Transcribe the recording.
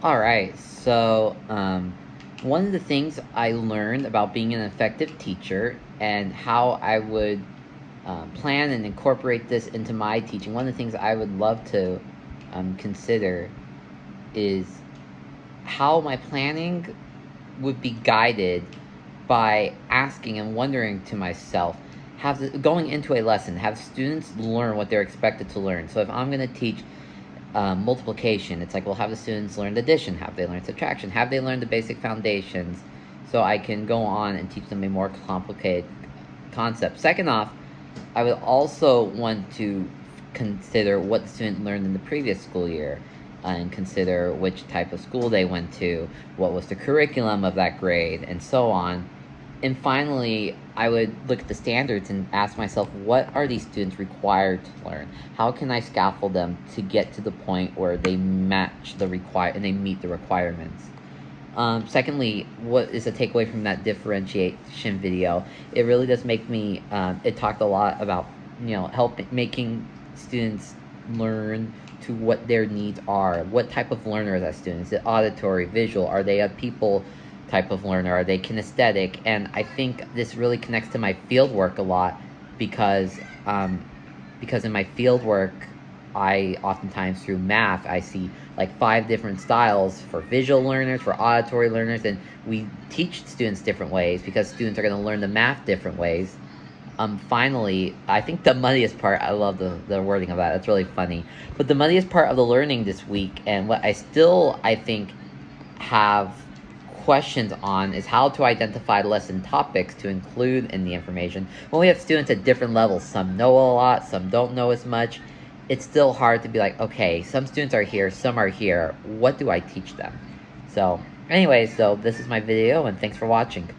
All right, so one of the things I learned about being an effective teacher and how I would plan and incorporate this into my teaching, one of the things I would love to consider is how my planning would be guided by asking and wondering to myself, going into a lesson, have students learn what they're expected to learn. So if I'm going to teach multiplication, it's like, well, have the students learned addition? Have they learned subtraction? Have they learned the basic foundations? So I can go on and teach them a more complicated concept. Second off, I would also want to consider what the student learned in the previous school year and consider which type of school they went to, what was the curriculum of that grade, and so on. And finally, I would look at the standards and ask myself, what are these students required to learn? How can I scaffold them to get to the point where they match and they meet the requirements? Secondly, what is the takeaway from that differentiation video? It really does make me. It talked a lot about making students learn to what their needs are. What type of learner is that student? Is it auditory, visual? Are they a people type of learner? Are they kinesthetic? And I think this really connects to my field work a lot because in my field work, I oftentimes through math, I see like 5 different styles for visual learners, for auditory learners, and we teach students different ways because students are going to learn the math different ways. Finally, I think the muddiest part, I love the wording of that. It's really funny. But the muddiest part of the learning this week, and what I think, have questions on is how to identify lesson topics to include in the information. When we have students at different levels, some know a lot, some don't know as much, it's still hard to be like, okay, some students are here, some are here. What do I teach them? So, anyway, so this is my video, and thanks for watching.